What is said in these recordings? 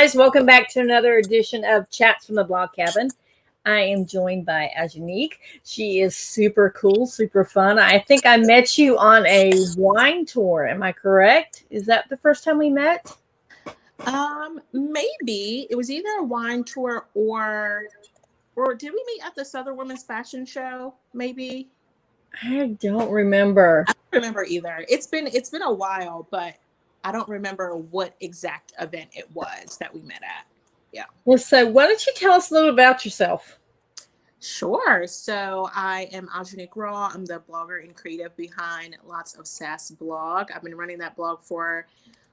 guys. Welcome back to another edition of Chats from the Blog Cabin. I am joined by Azanique. She is super cool, super fun. I think I met you on a wine tour. Am I correct? Is that the first time we met? Maybe it was either a wine tour or did we meet at the Southern Women's Fashion Show? Maybe. I don't remember. I don't remember either. It's been a while, but I don't remember what exact event it was that we met at. Yeah. Well, so why don't you tell us a little about yourself? Sure. So I am Azanique Rawl. I'm the blogger and creative behind Lots of Sass blog. I've been running that blog for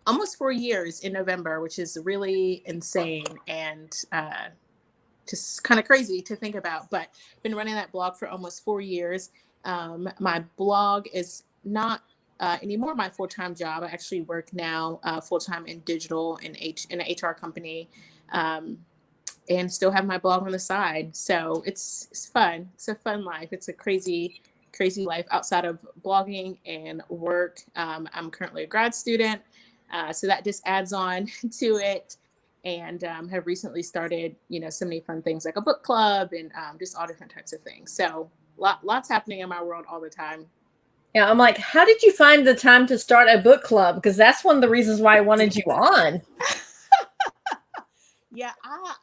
almost 4 years in November, which is really insane and just kind of crazy to think about. But been running that blog for almost 4 years. My blog is not anymore my full-time job. I actually work now full-time in digital in an HR company, and still have my blog on the side. So it's fun. It's a fun life. It's a crazy life outside of blogging and work. I'm currently a grad student, so that just adds on to it. And have recently started, so many fun things like a book club and just all different types of things. So lots happening in my world all the time. Yeah, I'm like, how did you find the time to start a book club? Because that's one of the reasons why I wanted you on. Yeah,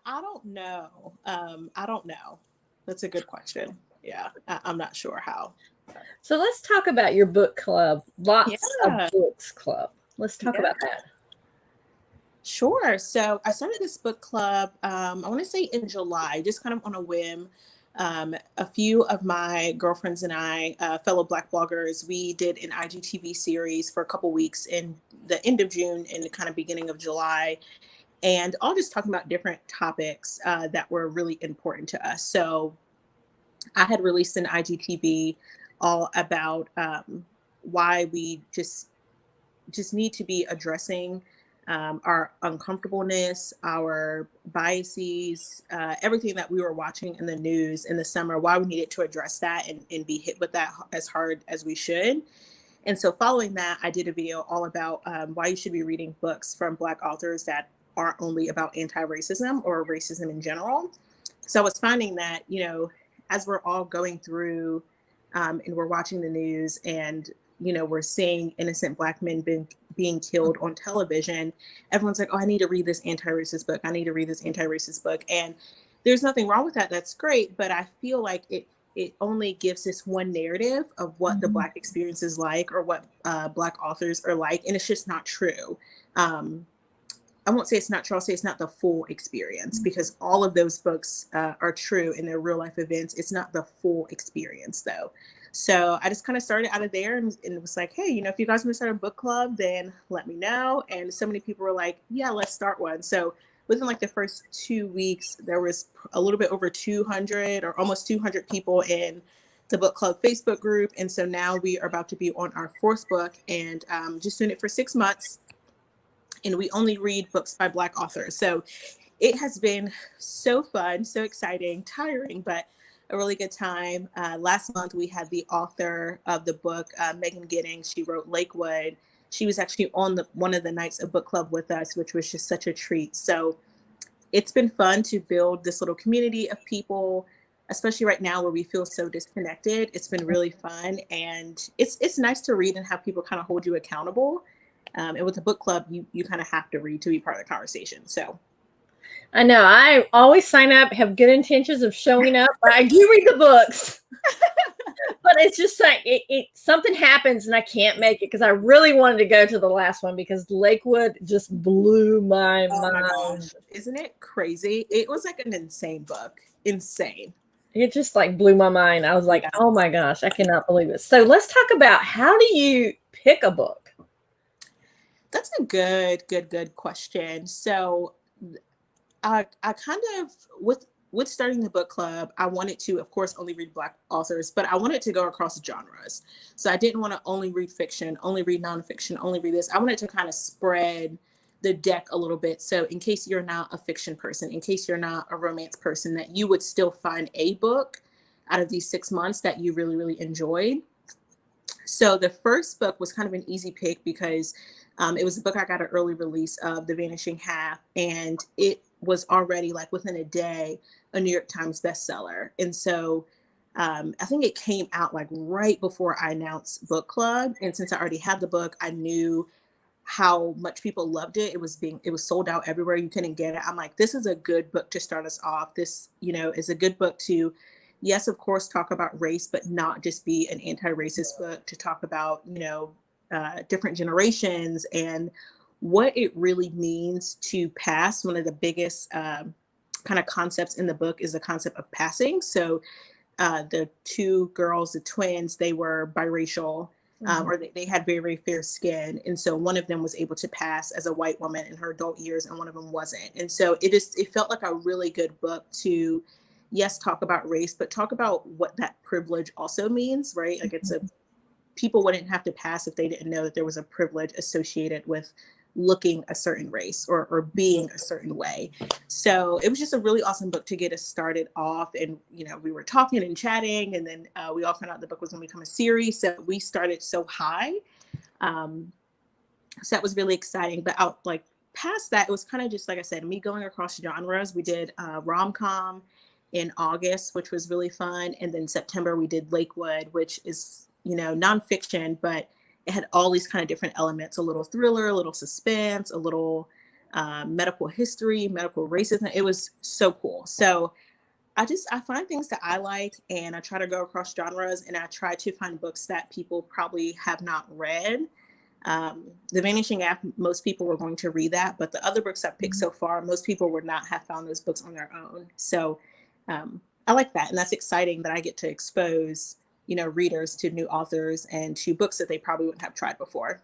I don't know. I don't know. That's a good question. Yeah, I'm not sure how. So let's talk about your book club, Lots of Books Club. Let's talk about that. Sure. So I started this book club, I want to say in July, just kind of on a whim. A few of my girlfriends and I, fellow Black bloggers, we did an IGTV series for a couple weeks in the end of June and the kind of beginning of July, and all just talking about different topics that were really important to us. So I had released an IGTV all about why we just need to be addressing our uncomfortableness, our biases, everything that we were watching in the news in the summer, why we needed to address that and be hit with that as hard as we should. And so following that, I did a video all about why you should be reading books from Black authors that aren't only about anti-racism or racism in general. So I was finding that, as we're all going through and we're watching the news and we're seeing innocent Black men being killed on television, everyone's like, oh, I need to read this anti-racist book. I need to read this anti-racist book. And there's nothing wrong with that. That's great. But I feel like it only gives this one narrative of what the Black experience is like or what Black authors are like. And it's just not true. I won't say it's not true. I'll say it's not the full experience because all of those books are true in their real life events. It's not the full experience though. So I just kind of started out of there and it was like, hey, if you guys want to start a book club, then let me know. And so many people were like, yeah, let's start one. So within like the first 2 weeks, there was a little bit over 200 or almost 200 people in the book club Facebook group. And so now we are about to be on our 4th book and just doing it for 6 months. And we only read books by Black authors. So it has been so fun, so exciting, tiring, but a really good time. Last month, we had the author of the book, Megan Giddings. She wrote Lakewood. She was actually on one of the nights of book club with us, which was just such a treat. So it's been fun to build this little community of people, especially right now where we feel so disconnected. It's been really fun. And it's nice to read and have people kind of hold you accountable. And with the book club, you kind of have to read to be part of the conversation. So I know. I always sign up, have good intentions of showing up, but I do read the books. But it's just like it something happens and I can't make it because I really wanted to go to the last one because Lakewood just blew my mind. My gosh. Isn't it crazy? It was like an insane book. Insane. It just like blew my mind. I was like, oh my gosh, I cannot believe it. So let's talk about how do you pick a book? That's a good question. So I kind of, with starting the book club, I wanted to, of course, only read Black authors, but I wanted to go across genres. So I didn't want to only read fiction, only read nonfiction, only read this. I wanted to kind of spread the deck a little bit. So in case you're not a fiction person, in case you're not a romance person, that you would still find a book out of these 6 months that you really, really enjoyed. So the first book was kind of an easy pick because It was a book I got an early release of, The Vanishing Half, and it was already like within a day a New York Times bestseller. And so I think it came out like right before I announced book club. And since I already had the book, I knew how much people loved it. It was sold out everywhere. You couldn't get it. I'm like, this is a good book to start us off. This, is a good book to, yes, of course, talk about race, but not just be an anti-racist book, to talk about, different generations and what it really means to pass. One of the biggest kind of concepts in the book is the concept of passing. So the two girls, the twins, they were biracial, or they had very, very fair skin. And so one of them was able to pass as a white woman in her adult years, and one of them wasn't. And so it felt like a really good book to, yes, talk about race, but talk about what that privilege also means, right? Like people wouldn't have to pass if they didn't know that there was a privilege associated with looking a certain race or being a certain way. So it was just a really awesome book to get us started off. And, we were talking and chatting, and then we all found out the book was going to become a series. So we started so high. So that was really exciting. But past that, it was kind of just, like I said, me going across genres. We did rom-com in August, which was really fun. And then September, we did Lakewood, which is, nonfiction, but it had all these kind of different elements, a little thriller, a little suspense, a little medical history, medical racism. It was so cool. So I find things that I like, and I try to go across genres, and I try to find books that people probably have not read. The Vanishing Half, most people were going to read that, but the other books I've picked so far, most people would not have found those books on their own. So I like that. And that's exciting that I get to expose readers to new authors and to books that they probably wouldn't have tried before.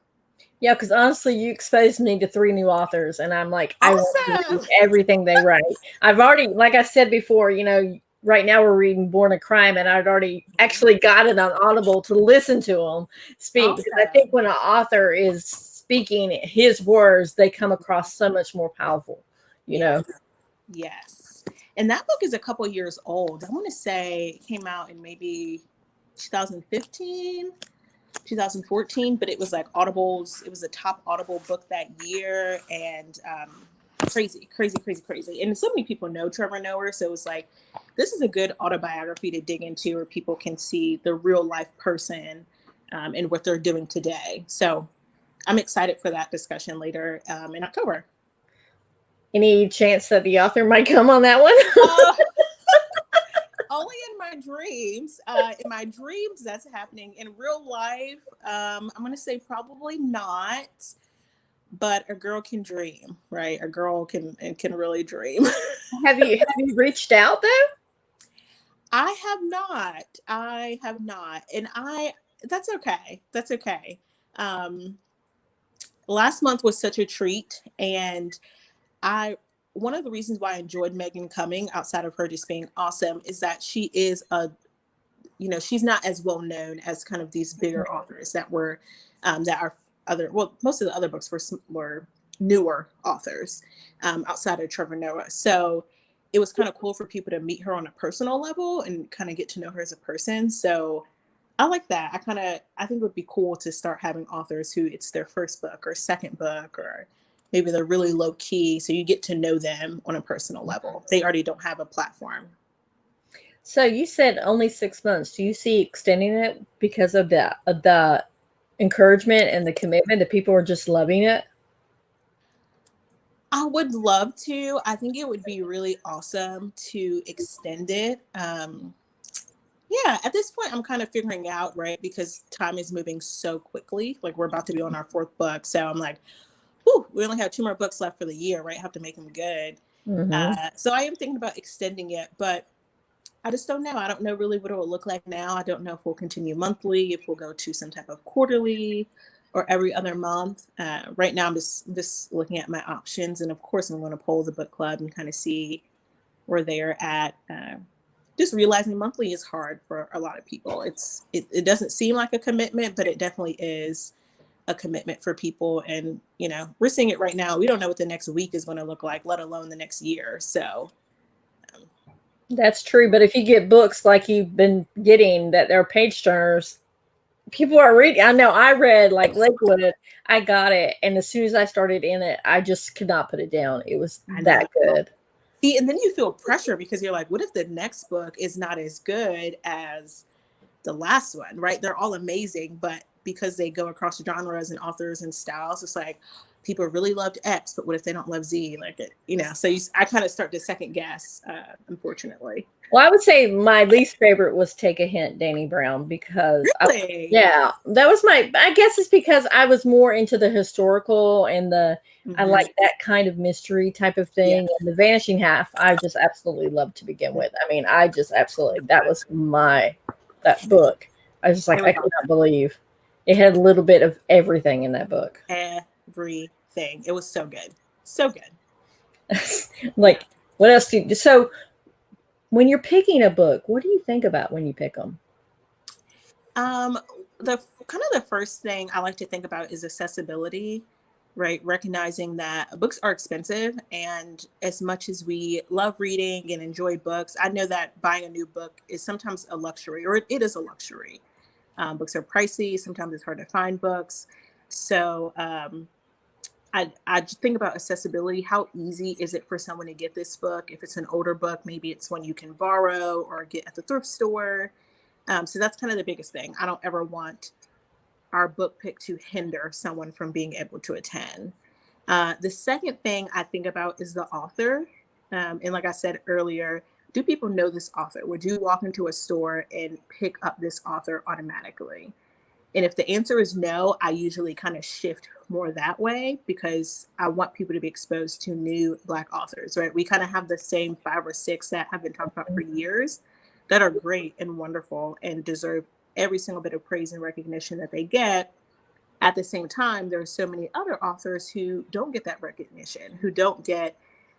Yeah, because honestly, you exposed me to 3 new authors, and I'm like, awesome. I want to read everything they write. I've already, like I said before, right now we're reading Born a Crime, and I'd already actually got it on Audible to listen to them speak. Awesome. Because I think when an author is speaking his words, they come across so much more powerful, Yes. And that book is a couple years old. I want to say it came out in maybe 2015, 2014, but it was like Audible's, it was a top Audible book that year, and crazy. And so many people know Trevor Noah, so it was like, this is a good autobiography to dig into, where people can see the real life person and what they're doing today. So I'm excited for that discussion later in October. Any chance that the author might come on that one? Only in my dreams. In my dreams, that's happening. In real life, I'm going to say probably not. But a girl can dream, right? A girl can really dream. Have you reached out though? I have not, and that's okay. That's okay. Last month was such a treat, and one of the reasons why I enjoyed Megan coming, outside of her just being awesome, is that she is she's not as well known as kind of these bigger authors that are most of the other books were newer authors outside of Trevor Noah. So it was kind of cool for people to meet her on a personal level and kind of get to know her as a person. So I like that. I think it would be cool to start having authors who it's their first book or second book, or maybe they're really low key, so you get to know them on a personal level. They already don't have a platform. So you said only 6 months. Do you see extending it because of the encouragement and the commitment that people are just loving it? I would love to. I think it would be really awesome to extend it. Yeah, at this point, I'm kind of figuring out, right? Because time is moving so quickly. Like, we're about to be on our 4th book. So I'm like, whew, we only have 2 more books left for the year, right? Have to make them good. So I am thinking about extending it, but I just don't know. I don't know really what it will look like now. I don't know if we'll continue monthly, if we'll go to some type of quarterly or every other month. Right now, I'm just looking at my options. And of course, I'm going to poll the book club and kind of see where they're at. Just realizing monthly is hard for a lot of people. It doesn't seem like a commitment, but it definitely is a commitment for people. And, we're seeing it right now. We don't know what the next week is going to look like, let alone the next year. So that's true. But if you get books like you've been getting that are page turners, people are reading. I know I read like Lakewood. I got it, and as soon as I started in it, I just could not put it down. It was I know. that good. See, and then you feel pressure because you're like, what if the next book is not as good as the last one, right? They're all amazing, but because they go across genres and authors and styles, it's like people really loved X, but what if they don't love Z? Like, so I kind of start to second guess, unfortunately. Well, I would say my least favorite was Take a Hint, Danny Brown, because Really? yeah, that was I guess it's because I was more into the historical and I Mm-hmm. like that kind of mystery type of Yeah. thing. And The Vanishing Half, I just absolutely loved to begin with. I mean, I just absolutely, that was that book. I was just like, I could not believe it had a little bit of everything in that book. Everything. It was so good. So good. Like, what else so when you're picking a book, what do you think about when you pick them? The kind of the first thing I like to think about is accessibility, right? Recognizing that books are expensive, and as much as we love reading and enjoy books, I know that buying a new book is sometimes a luxury, or it is a luxury. Books are pricey. Sometimes it's hard to find books. So I just think about accessibility. How easy is it for someone to get this book? If it's an older book, maybe it's one you can borrow or get at the thrift store. So that's kind of the biggest thing. I don't ever want our book pick to hinder someone from being able to attend. The second thing I think about is the author. And like I said earlier, do people know this author? Would you walk into a store and pick up this author automatically? And if the answer is no, I usually kind of shift more that way because I want people to be exposed to new Black authors, right? We kind of have the same 5 or 6 that have been talked about for years that are great and wonderful and deserve every single bit of praise and recognition that they get. At the same time, there are so many other authors who don't get that recognition, who don't get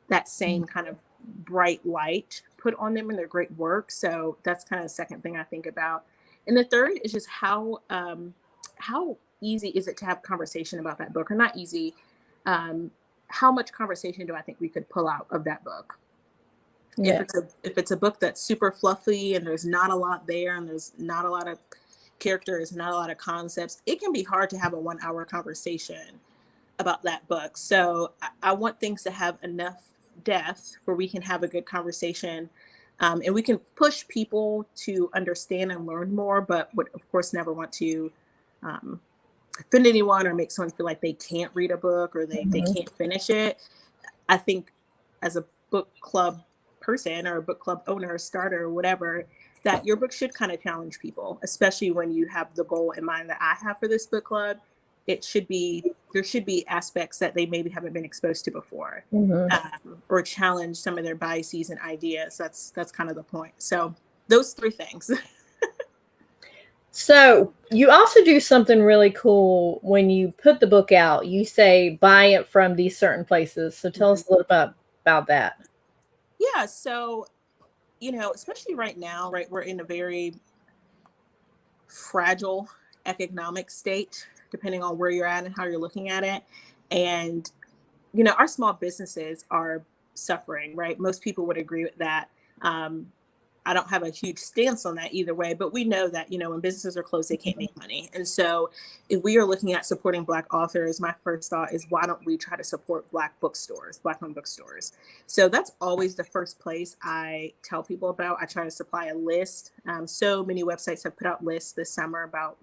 that same kind of bright light put on them in their great work. So that's kind of the second thing I think about. And the third is just how easy is it to have conversation about that book, or not easy? How much conversation do I think we could pull out of that book? Yeah. If it's a book that's super fluffy and there's not a lot there and there's not a lot of characters, not a lot of concepts, it can be hard to have a 1 hour conversation about that book. So I want things to have enough depth where we can have a good conversation, and we can push people to understand and learn more, but would of course never want to um, offend anyone or make someone feel like they can't read a book or they can't finish it. I think as a book club person or a book club owner, starter, or whatever, that your book should kind of challenge people, especially when you have the goal in mind that I have for this book club. There should be aspects that they maybe haven't been exposed to before, or challenge some of their biases and ideas. That's kind of the point. So those 3 things. So you also do something really cool when you put the book out. You say buy it from these certain places. So tell us a little about that. Yeah. So, especially right now, right, we're in a very fragile economic state, depending on where you're at and how you're looking at it. And, our small businesses are suffering, right? Most people would agree with that. I don't have a huge stance on that either way, but we know that, when businesses are closed, they can't make money. And so if we are looking at supporting Black authors, my first thought is, why don't we try to support Black bookstores, Black-owned bookstores? So that's always the first place I tell people about. I try to supply a list. So many websites have put out lists this summer about,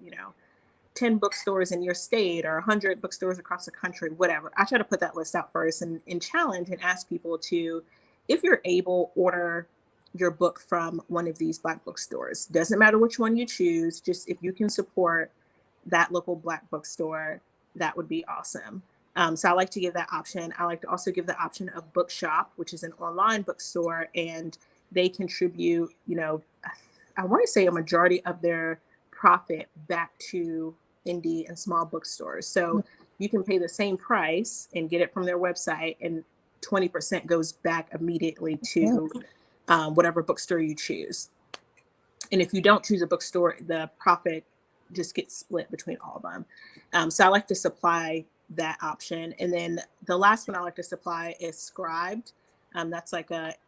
10 bookstores in your state or 100 bookstores across the country, whatever. I try to put that list out first and challenge and ask people to, if you're able, order your book from one of these Black bookstores. Doesn't matter which one you choose, just if you can support that local Black bookstore, that would be awesome. So I like to give that option. I like to also give the option of Bookshop, which is an online bookstore, and they contribute, I want to say a majority of their profit back to indie and small bookstores. So you can pay the same price and get it from their website, and 20% goes back immediately to whatever bookstore you choose. And if you don't choose a bookstore, the profit just gets split between all of them. So I like to supply that option. And then the last one I like to supply is Scribed. That's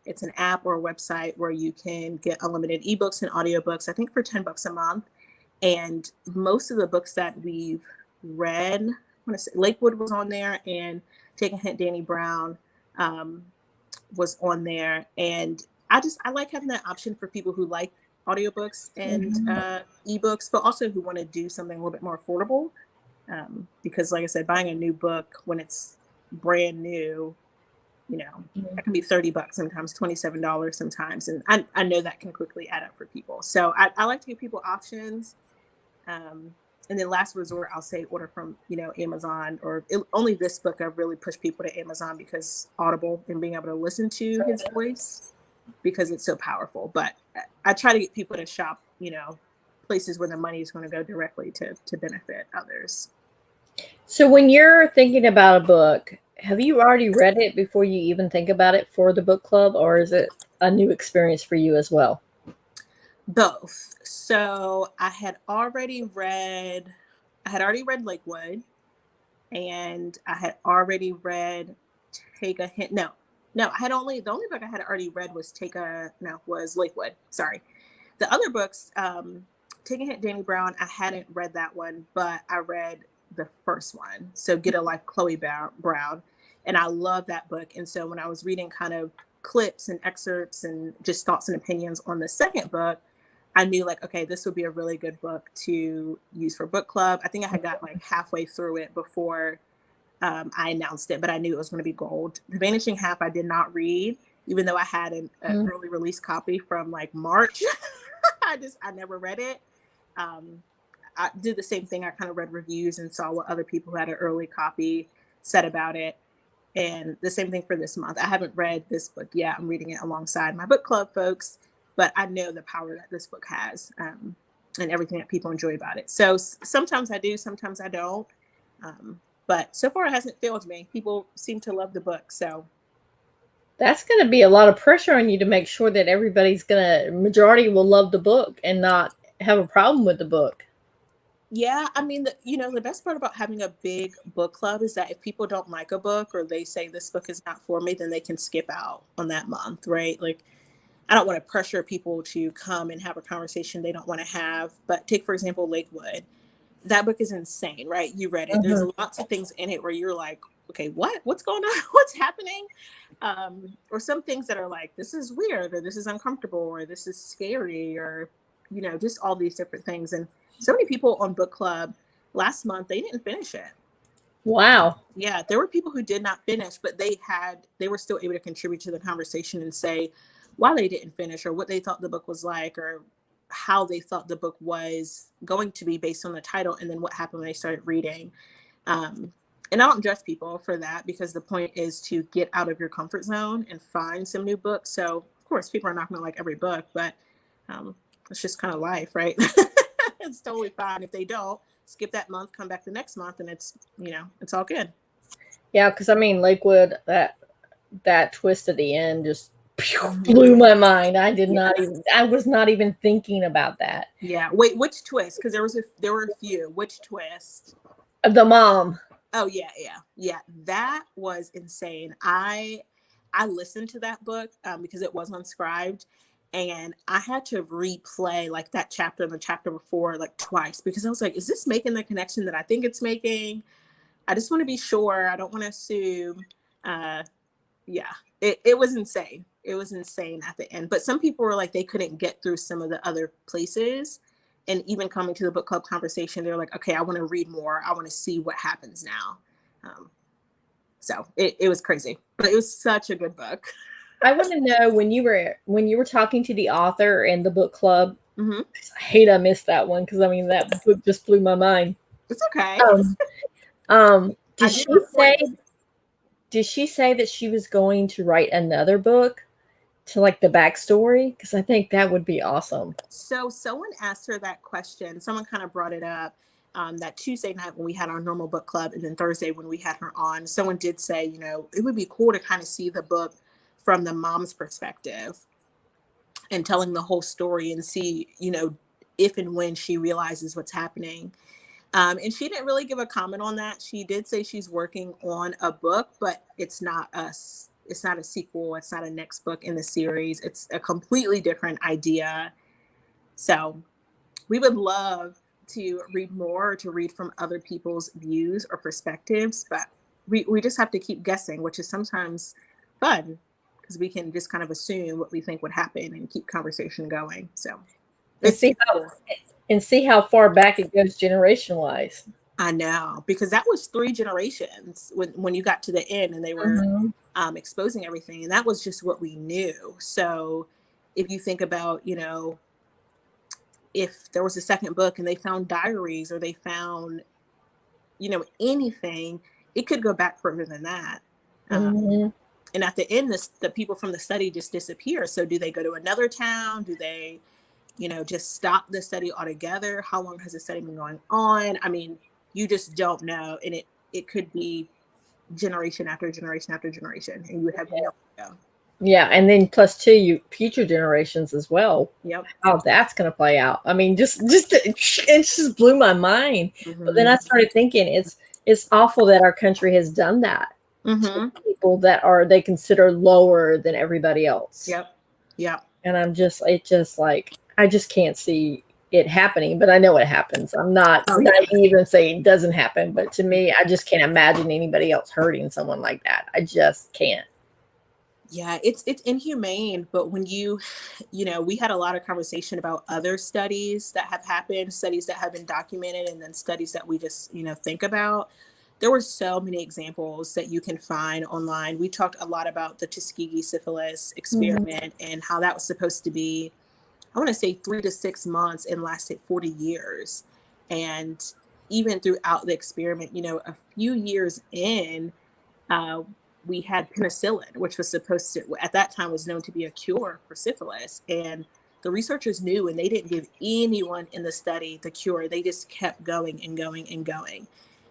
it's an app or a website where you can get unlimited ebooks and audiobooks, I think for $10 a month. And most of the books that we've read, I want to say Lakewood was on there, and Take a Hint, Danny Brown was on there. And I like having that option for people who like audiobooks and ebooks, but also who want to do something a little bit more affordable. Because like I said, buying a new book when it's brand new, that can be $30 sometimes, $27 sometimes. And I know that can quickly add up for people. So I like to give people options. And then last resort, I'll say order from, Amazon, or only this book I've really pushed people to Amazon because Audible and being able to listen to his voice, because it's so powerful. But I try to get people to shop, places where the money is going to go directly to benefit others. So when you're thinking about a book, have you already read it before you even think about it for the book club, or is it a new experience for you as well? Both. So I had already read Lakewood, and I had already read Take a Hint. No, the only book I had already read was was Lakewood. Sorry. The other books, Take a Hint, Danny Brown, I hadn't read that one, but I read the first one. So Get a Life, Chloe Brown. And I love that book. And so when I was reading kind of clips and excerpts and just thoughts and opinions on the second book, I knew like, okay, this would be a really good book to use for book club. I think I had got like halfway through it before I announced it, but I knew it was going to be gold. The Vanishing Half, I did not read, even though I had an early release copy from like March. I never read it. I did the same thing. I kind of read reviews and saw what other people who had an early copy said about it. And the same thing for this month. I haven't read this book yet. I'm reading it alongside my book club folks, but I know the power that this book has and everything that people enjoy about it. So sometimes I do, sometimes I don't. But so far it hasn't failed me. People seem to love the book. So that's going to be a lot of pressure on you to make sure that majority will love the book and not have a problem with the book. Yeah, I mean, the best part about having a big book club is that if people don't like a book or they say this book is not for me, then they can skip out on that month, right? Like, I don't want to pressure people to come and have a conversation they don't want to have. But take, for example, Lakewood. That book is insane, right? You read it. There's lots of things in it where you're like, okay, what's going on? What's happening? Or some things that are like, this is weird, or this is uncomfortable, or this is scary, or, just all these different things. And so many people on book club last month, they didn't finish it. Wow. Yeah, there were people who did not finish, but they were still able to contribute to the conversation and say why they didn't finish, or what they thought the book was like, or how they thought the book was going to be based on the title, and then what happened when they started reading. And I don't judge people for that, because the point is to get out of your comfort zone and find some new books. So of course people are not going to like every book, but it's just kind of life, right? It's totally fine if they don't. Skip that month, come back the next month, and it's all good. Yeah, because I mean, Lakewood, that twist at the end just blew my mind. I was not even thinking about that. Yeah. Wait, which twist? Because there were a few. Which twist? The mom. Oh yeah. That was insane. I listened to that book because it was unscribed, and I had to replay like that chapter and the chapter before like twice, because I was like, is this making the connection that I think it's making? I just want to be sure. I don't want to assume. Yeah, it was insane. It was insane at the end. But some people were like, they couldn't get through some of the other places. And even coming to the book club conversation, they're like, okay, I want to read more. I want to see what happens now. So it was crazy, but it was such a good book. I want to know when you were talking to the author and the book club. Mm-hmm. I hate I missed that one, because I mean that book just blew my mind. It's okay. Did she say that she was going to write another book to like the backstory? Because I think that would be awesome. So someone asked her that question. Someone kind of brought it up that Tuesday night when we had our normal book club, and then Thursday when we had her on. Someone did say, it would be cool to kind of see the book from the mom's perspective and telling the whole story, and see, if and when she realizes what's happening. And she didn't really give a comment on that. She did say she's working on a book, but it's not a sequel. It's not a next book in the series. It's a completely different idea. So we would love to read more, or to read from other people's views or perspectives, but we just have to keep guessing, which is sometimes fun because we can just kind of assume what we think would happen and keep conversation going. So And it's see how cool. and see how far back it goes generation wise. I know, because that was 3 generations when you got to the end and they were exposing everything, and that was just what we knew. So if you think about, if there was a second book and they found diaries, or they found, anything, it could go back further than that. Mhm. And at the end, the people from the study just disappear. So do they go to another town? Do they, just stop the study altogether? How long has the study been going on? I mean, you just don't know. And it could be generation after generation after generation, and you would have no idea. Yeah, and then plus two, you future generations as well. Yep. How that's going to play out. I mean, it just blew my mind. But then I started thinking, it's awful that our country has done that to people that they consider lower than everybody else. Yep. Yep. And I just can't see it happening, but I know it happens. I'm not naive and saying it doesn't happen, but to me, I just can't imagine anybody else hurting someone like that. I just can't. Yeah, it's inhumane, but when we had a lot of conversation about other studies that have happened, studies that have been documented, and then studies that we just, think about. There were so many examples that you can find online. We talked a lot about the Tuskegee syphilis experiment and how that was supposed to be, I want to say 3 to 6 months, and lasted 40 years. And even throughout the experiment, a few years in, we had penicillin, which was supposed to, at that time, was known to be a cure for syphilis. And the researchers knew, and they didn't give anyone in the study the cure. They just kept going and going and going.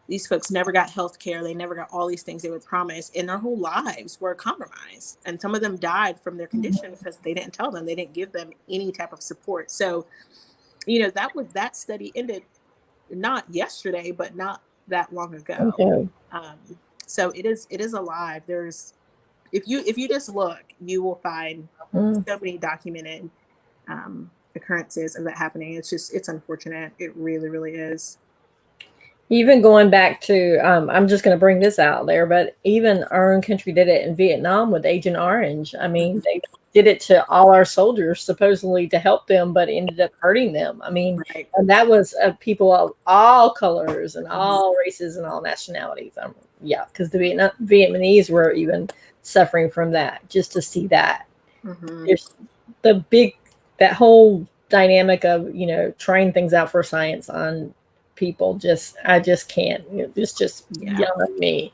These folks never got health care. They never got all these things they were promised, and their whole lives were compromised. And some of them died from their condition because they didn't tell them, they didn't give them any type of support. So, that study ended not yesterday, but not that long ago. Okay. So it is alive. There's, if you just look, you will find so many documented occurrences of that happening. It's unfortunate. It really, really is. Even going back to, I'm just going to bring this out there, but even our own country did it in Vietnam with Agent Orange. I mean, they did it to all our soldiers, supposedly to help them, but ended up hurting them. I mean, and that was people of all colors and all races and all nationalities. Yeah, because the Vietnamese were even suffering from that. Just to see that, there's that whole dynamic of trying things out for science on people. I just can't. It's just beyond me.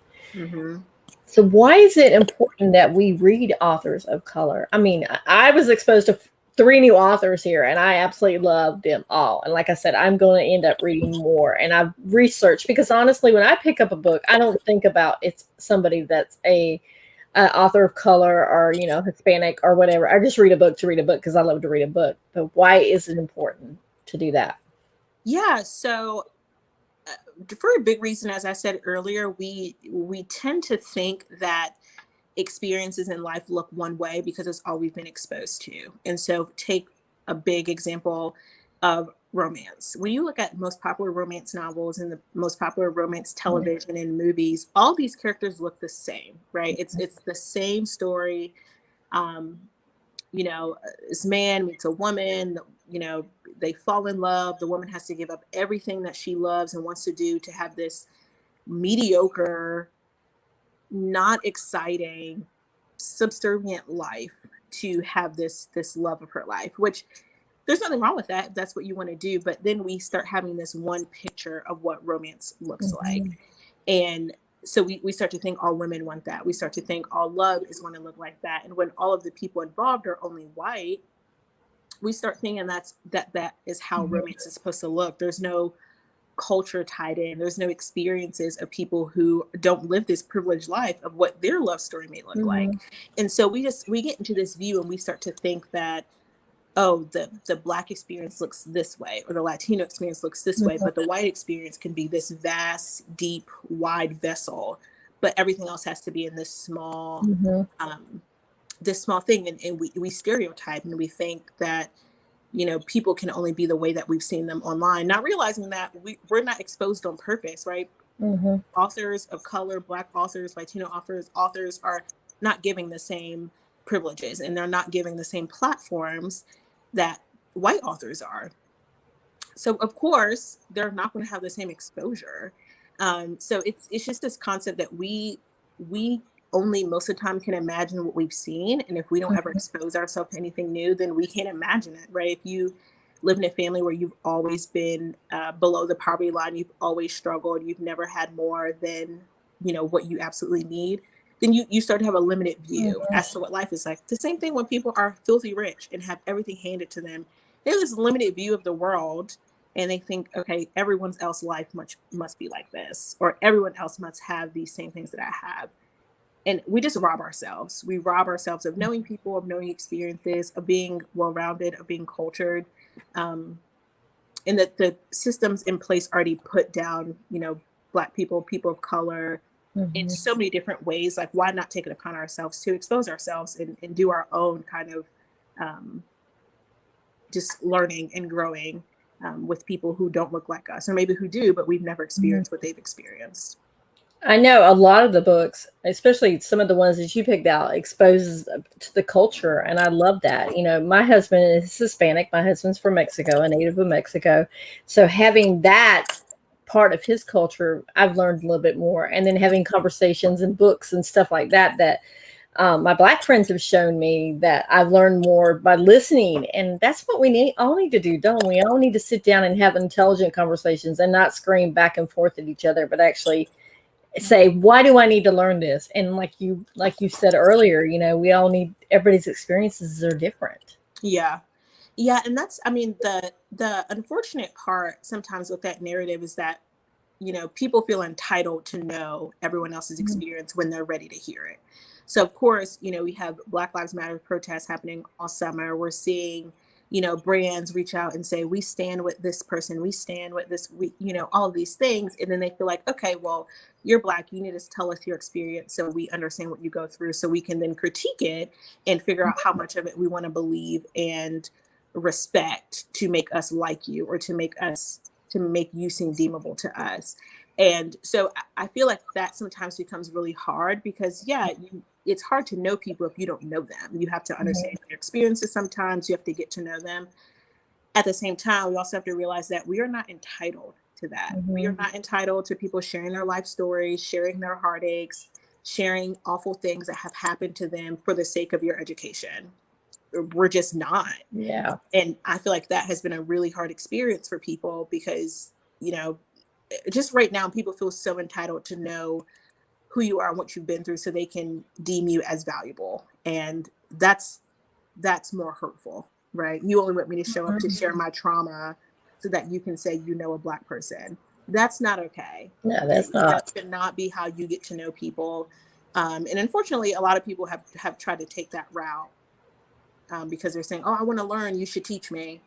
So why is it important that we read authors of color? I mean, I was exposed to 3 new authors here, and I absolutely love them all. And like I said, I'm going to end up reading more. And I've researched, because honestly, when I pick up a book, I don't think about it's somebody that's a author of color or Hispanic or whatever. I just read a book to read a book because I love to read a book. But why is it important to do that? Yeah. So for a big reason, as I said earlier, we tend to think that experiences in life look one way because it's all we've been exposed to. And so take a big example of romance. When you look at most popular romance novels and the most popular romance television and movies, all these characters look the same, right? It's the same story. This man meets a woman, they fall in love. The woman has to give up everything that she loves and wants to do to have this mediocre, not exciting, subservient life, to have this love of her life, which there's nothing wrong with that if that's what you want to do. But then we start having this one picture of what romance looks like. And so we start to think all women want that. We start to think all love is going to look like that. And when all of the people involved are only white, we start thinking that is how romance is supposed to look. There's no culture tied in. There's no experiences of people who don't live this privileged life of what their love story may look like. And so we get into this view and we start to think that, oh, the Black experience looks this way, or the Latino experience looks this way, but the white experience can be this vast, deep, wide vessel, but everything else has to be in this small thing. And we stereotype, and we think that, people can only be the way that we've seen them online, not realizing that we're not exposed on purpose, right? Mm-hmm. Authors of color, Black authors, Latino authors are not giving the same privileges, and they're not giving the same platforms that white authors are. So of course they're not going to have the same exposure. So it's just this concept that we only most of the time can imagine what we've seen, and if we don't ever expose ourselves to anything new, then we can't imagine it, right? If you live in a family where you've always been below the poverty line, you've always struggled, you've never had more than what you absolutely need, then you start to have a limited view as to what life is like. The same thing when people are filthy rich and have everything handed to them. They have this limited view of the world, and they think, okay, everyone else's life must be like this, or everyone else must have these same things that I have. And we just rob ourselves. We rob ourselves of knowing people, of knowing experiences, of being well-rounded, of being cultured. And that the systems in place already put down, Black people, people of color, in so many different ways. Like, why not take it upon ourselves to expose ourselves and do our own kind of just learning and growing with people who don't look like us, or maybe who do, but we've never experienced what they've experienced. I know a lot of the books, especially some of the ones that you picked out, exposes to the culture, and I love that. My husband is Hispanic. My husband's from Mexico, a native of Mexico. So having that part of his culture, I've learned a little bit more. And then having conversations and books and stuff like that, my Black friends have shown me that I've learned more by listening. And that's what we all need to do, don't we? All need to sit down and have intelligent conversations and not scream back and forth at each other, but actually say, why do I need to learn this? And like you said earlier, we all need, everybody's experiences are different. Yeah. And that's, the unfortunate part sometimes with that narrative is that, people feel entitled to know everyone else's experience when they're ready to hear it. So of course, we have Black Lives Matter protests happening all summer. We're seeing, brands reach out and say, we stand with this person, we stand with this, all of these things. And then they feel like, okay, well, you're Black, you need to tell us your experience so we understand what you go through, so we can then critique it and figure out how much of it we want to believe and respect to make us like you, or to make you seem deemable to us. And so I feel like that sometimes becomes really hard, because it's hard to know people if you don't know them. You have to understand their experiences. Sometimes you have to get to know them. At the same time, we also have to realize that we are not entitled to that. We are not entitled to people sharing their life stories, sharing their heartaches, sharing awful things that have happened to them for the sake of your education. We're just not. Yeah. And I feel like that has been a really hard experience for people, because, just right now, people feel so entitled to know who you are and what you've been through, so they can deem you as valuable. And that's more hurtful, right? You only want me to show up to share my trauma so that you can say a Black person. That's not okay. No, that's not. That should not be how you get to know people. And unfortunately, a lot of people have tried to take that route, because they're saying, oh, I want to learn, you should teach me.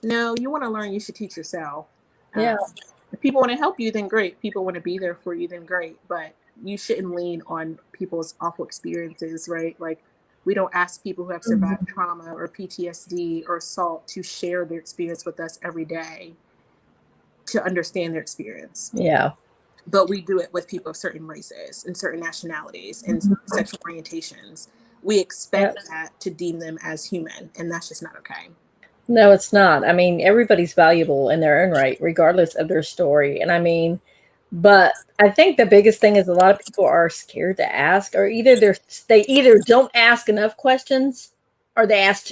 No, you want to learn, you should teach yourself. Yeah. If people want to help you, then great. People want to be there for you, then great. But you shouldn't lean on people's awful experiences, right? Like, we don't ask people who have survived trauma or PTSD or assault to share their experience with us every day to understand their experience. Yeah. But we do it with people of certain races and certain nationalities and sexual orientations. We expect that to deem them as human, and that's just not okay. No, it's not. Everybody's valuable in their own right, regardless of their story. And but I think the biggest thing is a lot of people are scared to ask, or they either don't ask enough questions, or they ask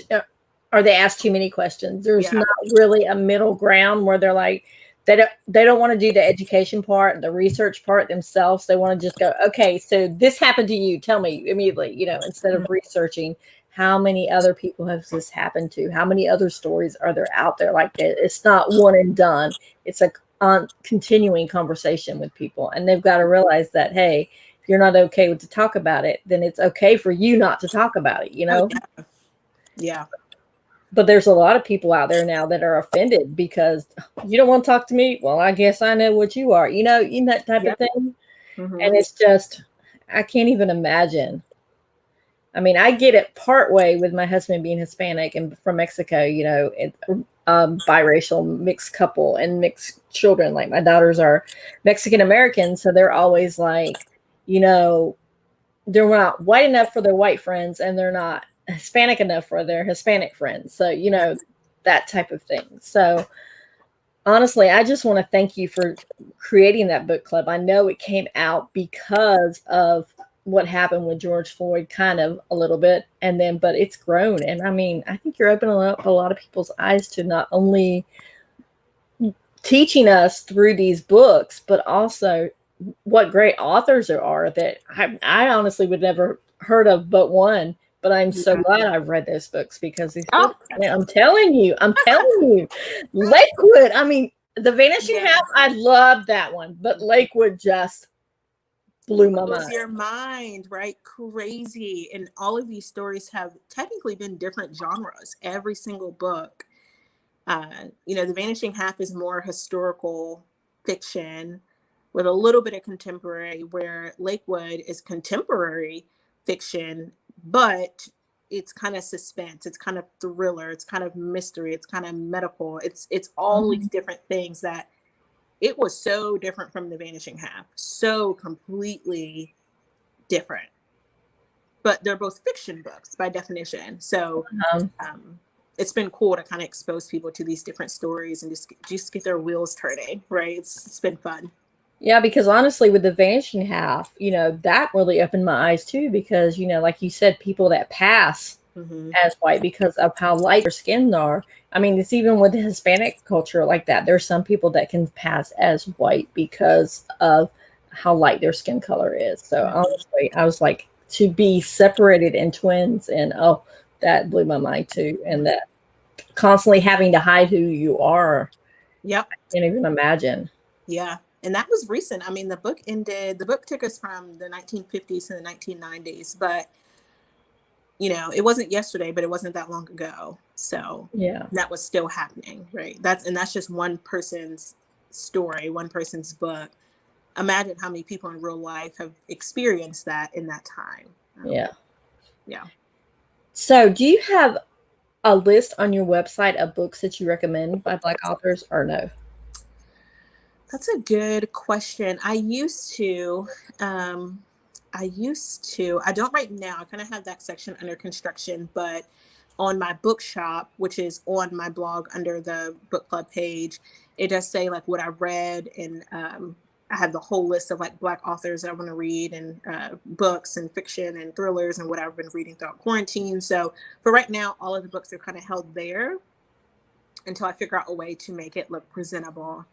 too many questions. There's not really a middle ground where they're like, they don't want to do the education part, the research part themselves. They want to just go, okay, so this happened to you. Tell me immediately, instead of researching how many other people has this happened to, how many other stories are there out there like that. It's not one and done. It's a continuing conversation with people, and they've got to realize that, hey, if you're not okay to talk about it, then it's okay for you not to talk about it. Yeah. But there's a lot of people out there now that are offended because you don't want to talk to me. Well, I guess I know what you are, that type of thing. And it's just, I can't even imagine. I mean, I get it part way with my husband being Hispanic and from Mexico, you know, biracial mixed couple and mixed children. Like my daughters are Mexican American, so they're always like, you know, they're not white enough for their white friends and they're not Hispanic enough for their Hispanic friends. So, you know, that type of thing. So honestly, I just want to thank you for creating that book club. I know it came out because of what happened with George Floyd, kind of a little bit, and then, but it's grown. And I mean, I think you're opening up a lot of people's eyes to not only teaching us through these books, but also what great authors there are that I honestly would never heard of but one. But I'm so glad I've read those books because these books, I'm telling you, Lakewood. I mean, The Vanishing Half, I love that one, but Lakewood just blew my mind. Your mind, right? Crazy. And all of these stories have technically been different genres. Every single book. You know, The Vanishing Half is more historical fiction with a little bit of contemporary, where Lakewood is contemporary fiction, but it's kind of suspense, it's kind of thriller, it's kind of mystery, it's kind of medical, it's all these different things that it was so different from The Vanishing Half, so completely different. But they're both fiction books by definition. So it's been cool to kind of expose people to these different stories and just get their wheels turning, right? It's been fun. Yeah, because honestly, with The Vanishing Half, you know, that really opened my eyes too, because, you know, like you said, people that pass as white because of how light their skin are. I mean, it's even with the Hispanic culture like that. There's some people that can pass as white because of how light their skin color is. So honestly, I was like, to be separated in twins, and oh, that blew my mind too. And that constantly having to hide who you are. Yep. I can't even imagine. Yeah. And that was recent. I mean, the book took us from the 1950s to the 1990s, but you know, it wasn't yesterday, but it wasn't that long ago. So yeah, that was still happening, right? That's just one person's story, one person's book. Imagine how many people in real life have experienced that in that time. Yeah. Yeah. So do you have a list on your website of books that you recommend by Black authors, or no? That's a good question. I used to. I don't right now. I kind of have that section under construction, but on my bookshop, which is on my blog under the book club page, it does say like what I read, and I have the whole list of like Black authors that I want to read, and books and fiction and thrillers and what I've been reading throughout quarantine. So for right now, all of the books are kind of held there until I figure out a way to make it look presentable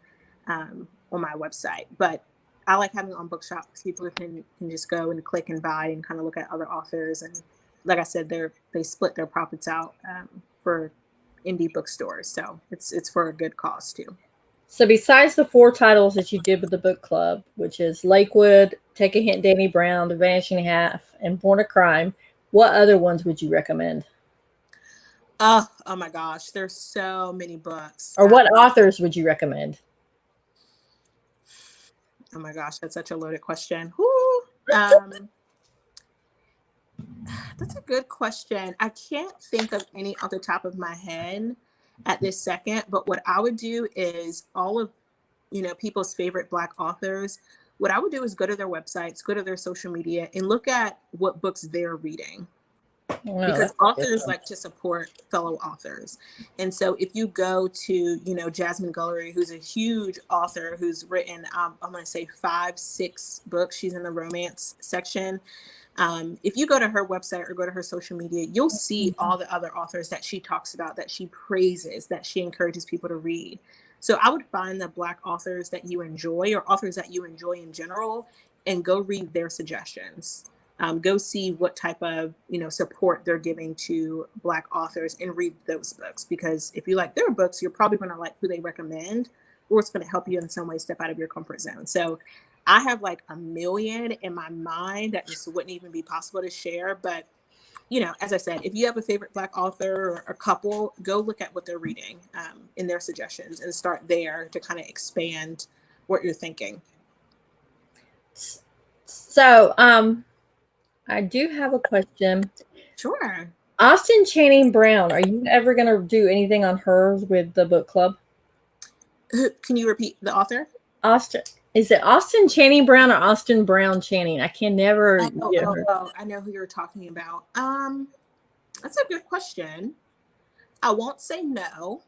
on my website. But I like having it on bookshop because people can just go and click and buy and kind of look at other authors. And like I said, they split their profits out for indie bookstores. So it's for a good cause too. So besides the 4 titles that you did with the book club, which is Lakewood, Take a Hint, Danny Brown, The Vanishing Half, and Born a Crime, what other ones would you recommend? Oh my gosh, there's so many books. Or what authors would you recommend? Oh my gosh, that's such a loaded question. That's a good question. I can't think of any off the top of my head at this second, but what I would do is all of, you know, people's favorite Black authors. What I would do is go to their websites, go to their social media, and look at what books they're reading. Wow, because authors like to support fellow authors. And so if you go to, you know, Jasmine Guillory, who's a huge author who's written, I'm going to say 5-6 books. She's in the romance section. If you go to her website or go to her social media, you'll see all the other authors that she talks about, that she praises, that she encourages people to read. So I would find the Black authors that you enjoy, or authors that you enjoy in general, and go read their suggestions. Go see what type of, you know, support they're giving to Black authors and read those books. Because if you like their books, you're probably going to like who they recommend, or it's going to help you in some way step out of your comfort zone. So I have like a million in my mind that just wouldn't even be possible to share. But, you know, as I said, if you have a favorite Black author or a couple, go look at what they're reading in their suggestions and start there to kind of expand what you're thinking. So, I do have a question. Sure. Austin Channing Brown. Are you ever going to do anything on hers with the book club? Can you repeat the author? Austin. Is it Austin Channing Brown or Austin Brown Channing? I can never get her. Oh, I know who you're talking about. That's a good question. I won't say no,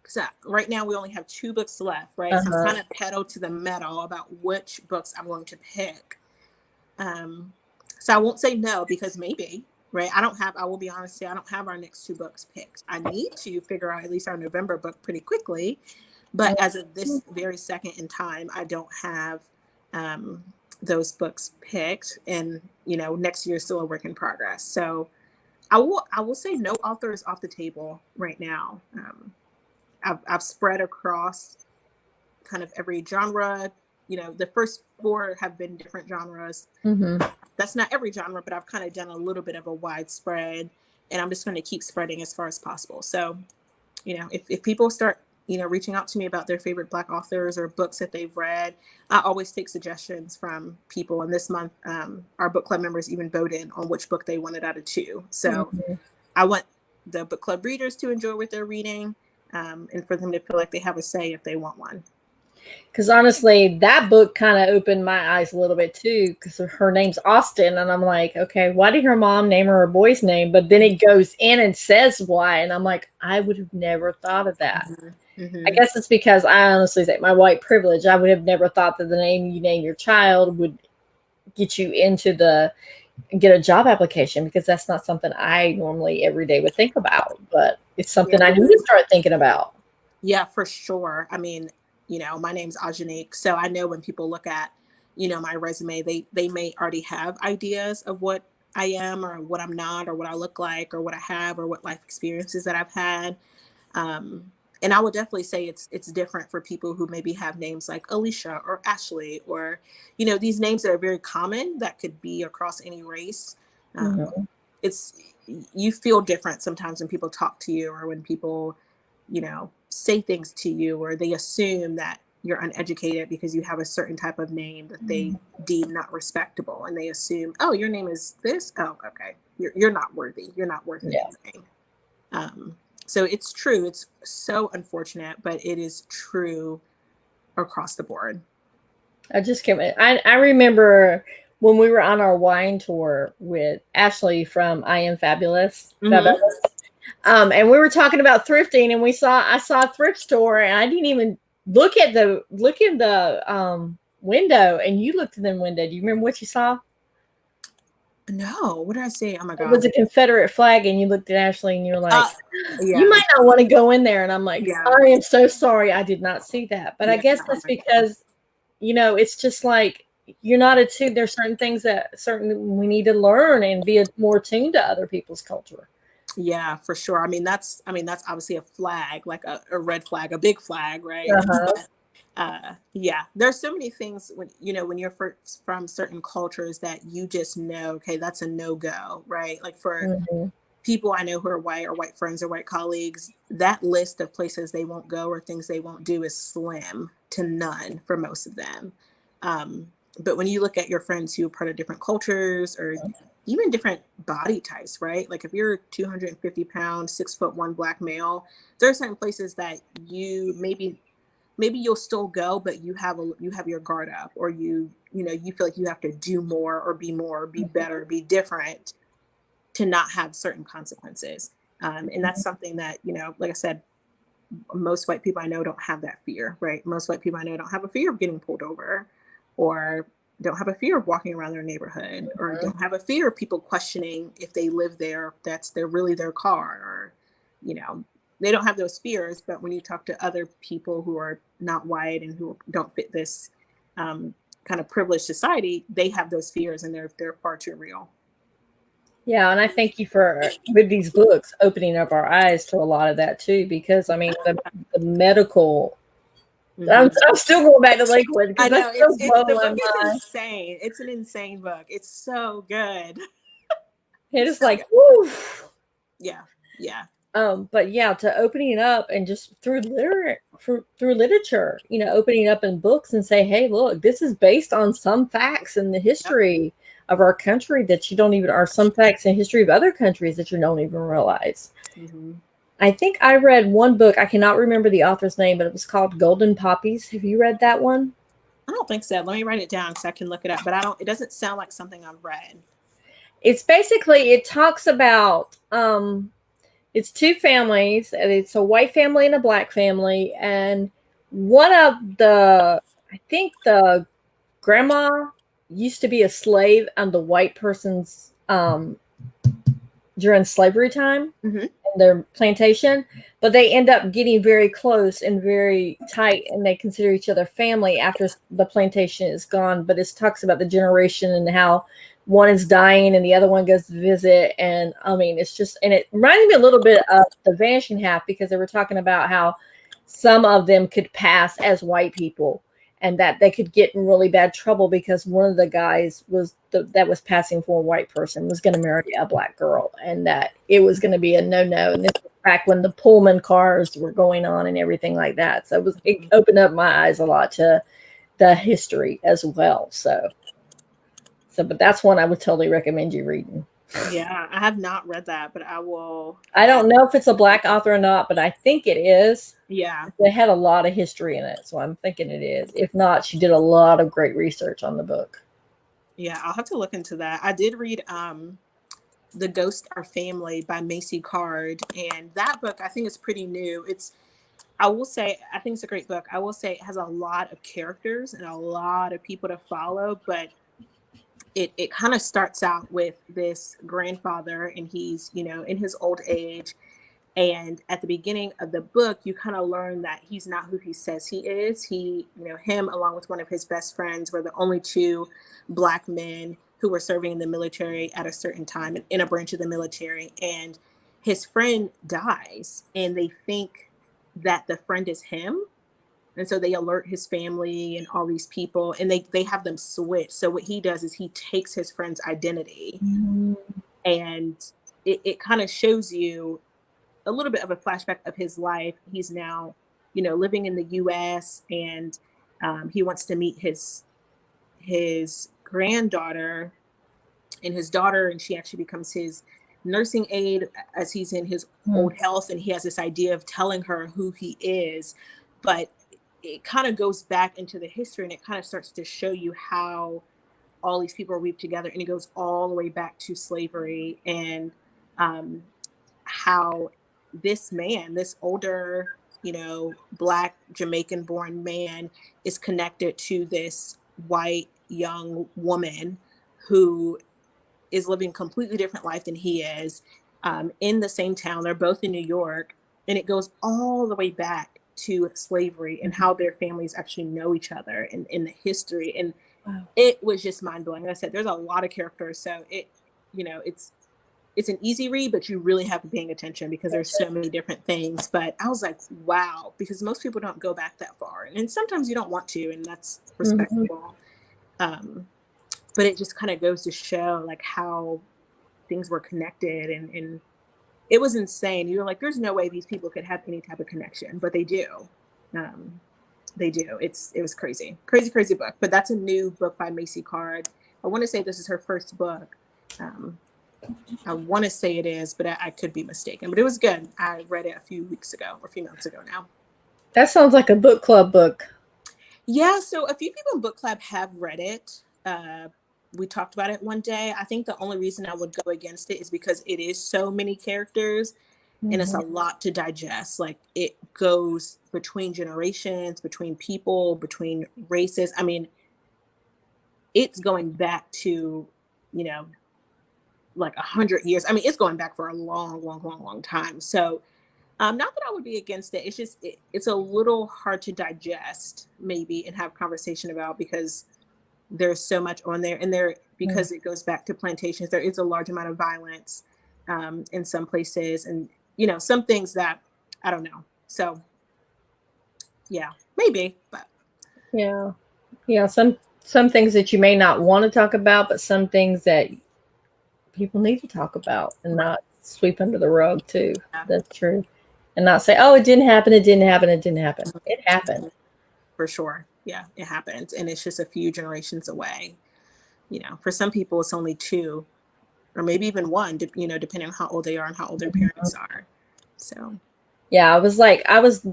because right now we only have 2 books left, right? So I'm kind of pedal to the metal about which books I'm going to pick. So I won't say no, because maybe, right? I will be honest, I don't have our next 2 books picked. I need to figure out at least our November book pretty quickly. But as of this very second in time, I don't have those books picked. And, next year is still a work in progress. So I will say no author is off the table right now. I've spread across kind of every genre. The first 4 have been different genres. That's not every genre, but I've kind of done a little bit of a widespread, and I'm just going to keep spreading as far as possible. So, if people start, reaching out to me about their favorite Black authors or books that they've read, I always take suggestions from people. And this month, our book club members even voted on which book they wanted out of 2. So I want the book club readers to enjoy what they're reading, and for them to feel like they have a say if they want one. Because honestly, that book kind of opened my eyes a little bit too, because her name's Austin. And I'm like, okay, why did her mom name her a boy's name? But then it goes in and says why. And I'm like, I would have never thought of that. I guess it's because I honestly say my white privilege. I would have never thought that the name you name your child would get you into get a job application, because that's not something I normally every day would think about. But it's something I need to start thinking about. Yeah, for sure. I mean, my name's Azanique. So I know when people look at, my resume, they may already have ideas of what I am or what I'm not, or what I look like, or what I have, or what life experiences that I've had. And I would definitely say it's different for people who maybe have names like Alicia or Ashley, or, these names that are very common that could be across any race. You feel different sometimes when people talk to you, or when people, say things to you, or they assume that you're uneducated because you have a certain type of name that they deem not respectable. And they assume, oh, your name is this. Oh, okay. You're not worthy. You're not worth anything. So it's true. It's so unfortunate, but it is true across the board. I remember when we were on our wine tour with Ashley from I Am Fabulous. And we were talking about thrifting, and I saw a thrift store, and I didn't even look in the window, and you looked in the window. Do you remember what you saw? No, what did I say? Oh my God. It was a Confederate flag, and you looked at Ashley and you're like, you might not want to go in there. And I'm like, I am so sorry. I did not see that. But I guess that's because, it's just like, you're not attuned. There's certain things that we need to learn and be more attuned to other people's culture. Yeah, for sure. I mean, that's obviously a flag, like a red flag, a big flag, right? Yeah, there's so many things when you're from certain cultures that you just know, okay, that's a no-go, right? Like for people I know who are white, or white friends or white colleagues, that list of places they won't go or things they won't do is slim to none for most of them. But when you look at your friends who are part of different cultures, or even different body types, right? Like if you're 250 pounds, 6'1" Black male, there are certain places that you maybe you'll still go, but you have your guard up, or you feel like you have to do more, or be better, be different, to not have certain consequences. And that's something that, like I said, most white people I know don't have that fear, right? Most white people I know don't have a fear of getting pulled over, or don't have a fear of walking around their neighborhood, or don't have a fear of people questioning if they live there, if they're really their car, or, they don't have those fears. But when you talk to other people who are not white and who don't fit this kind of privileged society, they have those fears, and they're far too real. Yeah, and I thank you with these books opening up our eyes to a lot of that too, because I mean the medical. I'm still going back to Lakewood. I know the book is insane. It's an insane book. It's so good. It is like, woo. Yeah. But yeah, to opening it up, and just through literature, opening up in books and say, hey, look, this is based on some facts in the history of our country that you don't even, or some facts in history of other countries that you don't even realize. Mm-hmm. I think I read one book. I cannot remember the author's name, but it was called Golden Poppies. Have you read that one? I don't think so. Let me write it down so I can look it up. But it doesn't sound like something I've read. It's basically, it talks about, it's two families, and it's a white family and a black family. And one of the, I think the grandma used to be a slave on the white person's, during slavery time. Mm-hmm. Their plantation, but they end up getting very close and very tight, and they consider each other family after the plantation is gone. But it talks about the generation and how one is dying and the other one goes to visit. And I mean, it's just, and it reminded me a little bit of The Vanishing Half, because they were talking about how some of them could pass as white people, and that they could get in really bad trouble because one of the guys that was passing for a white person was going to marry a black girl, and that it was going to be a no-no. And this was back when the Pullman cars were going on and everything like that. So it opened up my eyes a lot to the history as well. So, but that's one I would totally recommend you reading. Yeah, I have not read that, but I will. I don't know if it's a black author or not, but I think it is. Yeah. It had a lot of history in it, so I'm thinking it is. If not, she did a lot of great research on the book. Yeah, I'll have to look into that. I did read The Ghost Our Family by Macy Card, and that book I think is pretty new. I will say, I think it's a great book. I will say it has a lot of characters and a lot of people to follow, but it kind of starts out with this grandfather, and he's, in his old age. And at the beginning of the book, you kind of learn that he's not who he says he is. Him along with one of his best friends were the only two Black men who were serving in the military at a certain time in a branch of the military. And his friend dies, and they think that the friend is him. And so they alert his family and all these people, and they have them switch. So what he does is he takes his friend's identity, and it kind of shows you a little bit of a flashback of his life. He's now, living in the U.S., and he wants to meet his granddaughter and his daughter, and she actually becomes his nursing aide as he's in his old health, and he has this idea of telling her who he is. But it kind of goes back into the history, and it kind of starts to show you how all these people are weaved together, and it goes all the way back to slavery, and how this man, this older, Black Jamaican born man, is connected to this white young woman who is living a completely different life than he is, in the same town. They're both in New York, and it goes all the way back to slavery and how their families actually know each other and in the history. And It was just mind-blowing. Like I said, there's a lot of characters, so it's an easy read, but you really have to be paying attention because there's so many different things. But I was like, wow, because most people don't go back that far, and sometimes you don't want to, and that's respectable. But it just kind of goes to show like how things were connected, and it was insane. You're like, there's no way these people could have any type of connection, but they do. They do. It was crazy book. But that's a new book by Macy Card. I want to say this is her first book. I want to say it is, but I could be mistaken. But it was good. I read it a few months ago now. That sounds like a book club book. Yeah, so a few people in book club have read it. We talked about it one day. I think the only reason I would go against it is because it is so many characters, and it's a lot to digest. Like, it goes between generations, between people, between races. I mean, it's going back to, like 100 years. I mean, it's going back for a long time. So not that I would be against it. It's just, it's a little hard to digest maybe and have conversation about, because there's so much on there, and because it goes back to plantations, there is a large amount of violence in some places, and some things that I don't know. So yeah, maybe, but some things that you may not want to talk about, but some things that people need to talk about and not sweep under the rug too. Yeah. That's true. And not say, oh, it didn't happen. It happened. For sure. Yeah, it happened. And it's just a few generations away. for some people it's only two or maybe even one, depending on how old they are and how old their parents are. So yeah, I was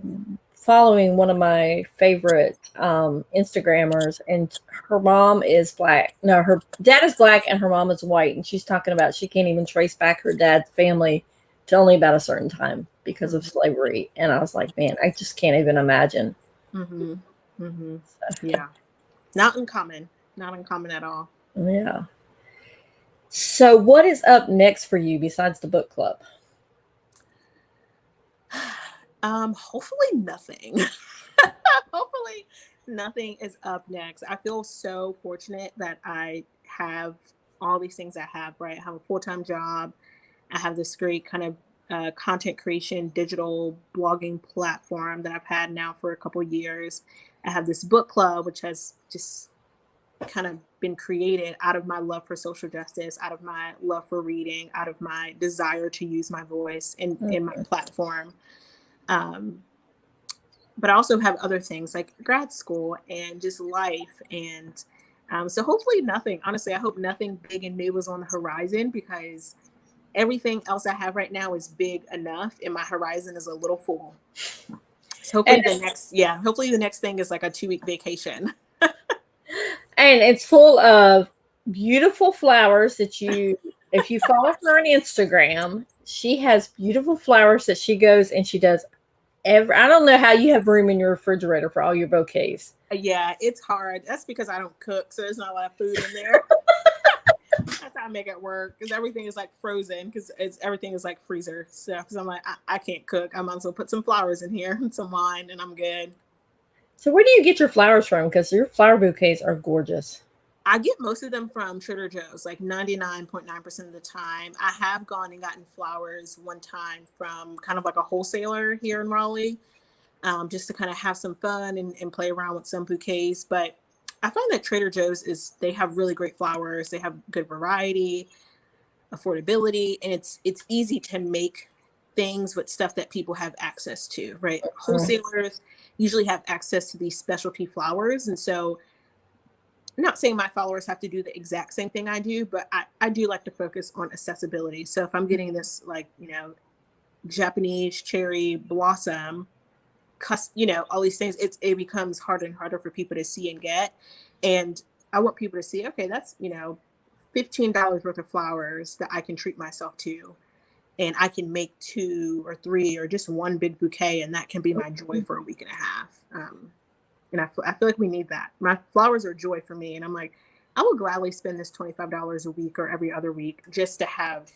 following one of my favorite Instagrammers, and her mom is black. No, her dad is black and her mom is white. And she's talking about she can't even trace back her dad's family to only about a certain time because of slavery. And I was like, man, I just can't even imagine. Mm-hmm. Mm-hmm. Yeah. Not uncommon at all. Yeah. So what is up next for you besides the book club? Hopefully nothing. Hopefully nothing is up next. I feel so fortunate that I have all these things I have, right? I have a full-time job. I have this great kind of content creation, digital blogging platform that I've had now for a couple years. I have this book club, which has just kind of been created out of my love for social justice, out of my love for reading, out of my desire to use my voice in my platform. But I also have other things like grad school and just life. And so hopefully nothing, honestly, I hope nothing big and new is on the horizon, because everything else I have right now is big enough and my horizon is a little full. So hopefully hopefully the next thing is like a 2-week vacation. And it's full of beautiful flowers that if you follow her on Instagram, she has beautiful flowers that she goes and she does I don't know how you have room in your refrigerator for all your bouquets. Yeah, it's hard. That's because I don't cook, so there's not a lot of food in there. That's how I make it work, because everything is like frozen, because everything is like freezer stuff. Because I'm like, I can't cook. I might as well put some flowers in here and some wine, and I'm good. So where do you get your flowers from? Because your flower bouquets are gorgeous. I get most of them from Trader Joe's, like 99.9% of the time. I have gone and gotten flowers one time from kind of like a wholesaler here in Raleigh, just to kind of have some fun and play around with some bouquets. But I find that Trader Joe's they have really great flowers. They have good variety, affordability, and it's easy to make things with stuff that people have access to, right? Wholesalers usually have access to these specialty flowers. And so I'm not saying my followers have to do the exact same thing I do, but I do like to focus on accessibility. So if I'm getting this, like, Japanese cherry blossom, all these things, it becomes harder and harder for people to see and get. And I want people to see, okay, that's, $15 worth of flowers that I can treat myself to. And I can make 2 or 3 or just one big bouquet, and that can be my joy for a week and a half. And I feel like we need that. My flowers are joy for me. And I'm like, I will gladly spend this $25 a week or every other week just to have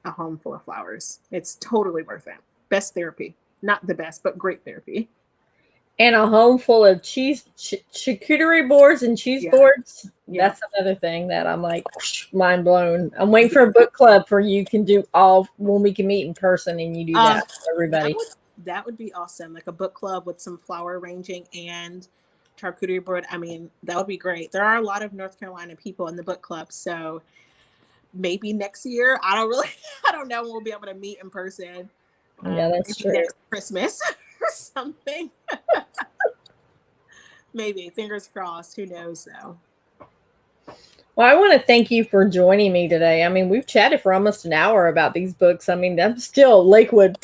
a home full of flowers. It's totally worth it. Best therapy. Not the best, but great therapy. And a home full of charcuterie boards and cheese boards. Yeah. That's another thing that I'm like, mind blown. I'm waiting for a book club for you can do all when we can meet in person and you do that for everybody. That would be awesome. Like a book club with some flower arranging and charcuterie board. I mean, that would be great. There are a lot of North Carolina people in the book club. So maybe next year, I don't know when we'll be able to meet in person. Yeah, that's true. Next Christmas or something. Maybe, fingers crossed. Who knows, though. Well, I want to thank you for joining me today. I mean, we've chatted for almost an hour about these books. I mean, I'm still Lakewood.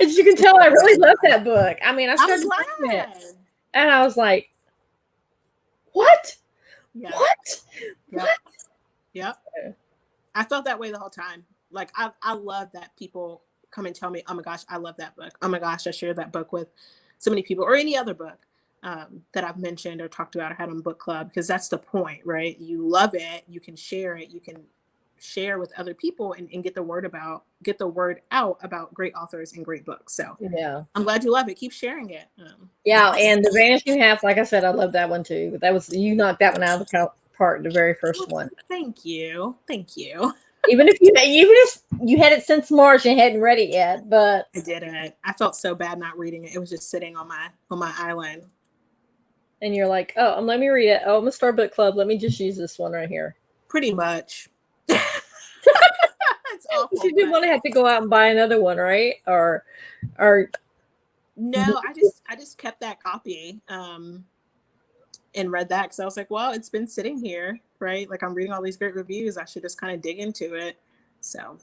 As you can tell, I really love that book. I mean, I started reading it, and I was like, what? Yeah. What? Yep. What? Yep. I felt that way the whole time. Like, I love that people come and tell me, oh my gosh, I love that book. Oh my gosh, I shared that book with so many people, or any other book that I've mentioned or talked about or had on book club, because that's the point, right? You love it, you can share it, you can share with other people and get the word out about great authors and great books. So yeah, I'm glad you love it. Keep sharing it. Yeah, and The Vanishing Half, like I said, I love that one too. But you knocked that one out of the park, the very first one. Thank you. Even if you had it since March and hadn't read it yet, but I didn't. I felt so bad not reading it. It was just sitting on my island. And you're like, oh, let me read it. Oh, I'm gonna start book club. Let me just use this one right here. Pretty much. It's awful. You didn't want to have to go out and buy another one, right? Or no, I just kept that copy. and read that because I was like, well, it's been sitting here, right? Like I'm reading all these great reviews. I should just kind of dig into it. So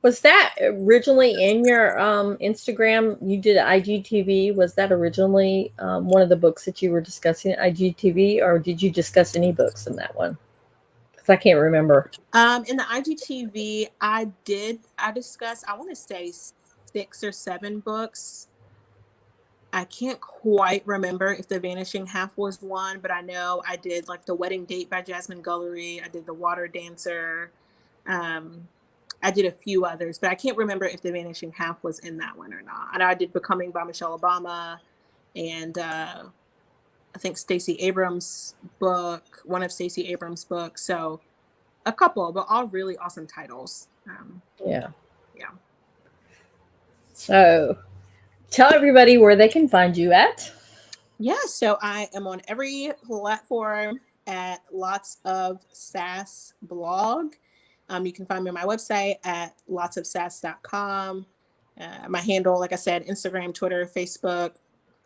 Was that originally in your Instagram? You did IGTV. Was that originally one of the books that you were discussing at IGTV, or did you discuss any books in that one? Because I can't remember. in the IGTV, I discussed, I want to say 6 or 7 books. I can't quite remember if The Vanishing Half was one, but I know I did like The Wedding Date by Jasmine Guillory. I did The Water Dancer. I did a few others, but I can't remember if The Vanishing Half was in that one or not. And I did Becoming by Michelle Obama, and I think Stacey Abrams' book, one of Stacey Abrams' books. So a couple, but all really awesome titles. Yeah. Yeah. So tell everybody where they can find you at. Yeah, so I am on every platform at Lots of Sass blog. You can find me on my website at lotsofsass.com. My handle, like I said, Instagram, Twitter, Facebook.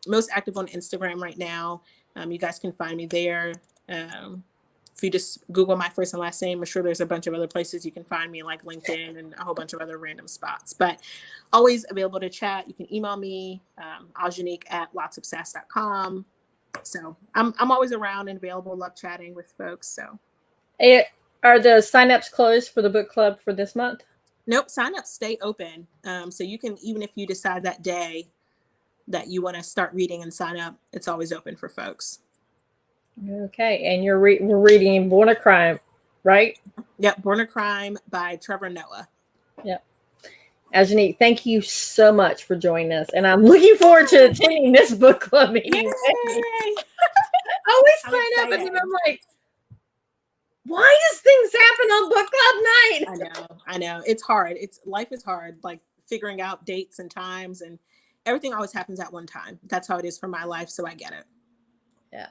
Most active on Instagram right now. You guys can find me there. If you just Google my first and last name, I'm sure there's a bunch of other places you can find me, like LinkedIn and a whole bunch of other random spots. But always available to chat. You can email me, Azanique at lotsofsass.com. So I'm always around and available. Love chatting with folks. So are the signups closed for the book club for this month? Nope, signups stay open. So you can, even if you decide that day that you want to start reading and sign up, it's always open for folks. Okay, and we're reading Born a Crime, right? Yep, Born a Crime by Trevor Noah. Yep. Azanique, thank you so much for joining us, and I'm looking forward to attending this book club meeting. I always sign up, and then I'm like, why does things happen on book club night? I know. It's hard. Life is hard, like figuring out dates and times, and everything always happens at one time. That's how it is for my life, so I get it. Yeah.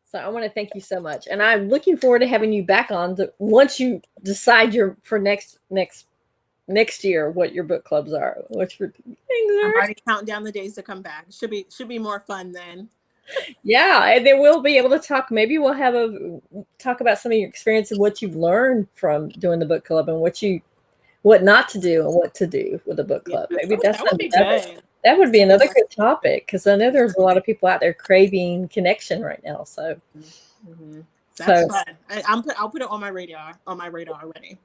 So I want to thank you so much, and I'm looking forward to having you back on once you decide for next year what your book clubs are. What your things are. I'm already counting down the days to come back. Should be more fun then. Yeah, and then we'll be able to talk. Maybe we'll have talk about some of your experience and what you've learned from doing the book club, and what not to do and what to do with the book club. Yeah, maybe that would be good. That would be another good topic, because I know there's a lot of people out there craving connection right now. So that's fun. I'll put it on my radar already.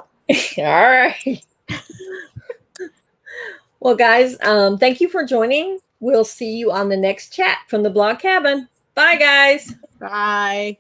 All right. Well, guys, thank you for joining. We'll see you on the next chat from the Blog Cabin. Bye, guys. Bye.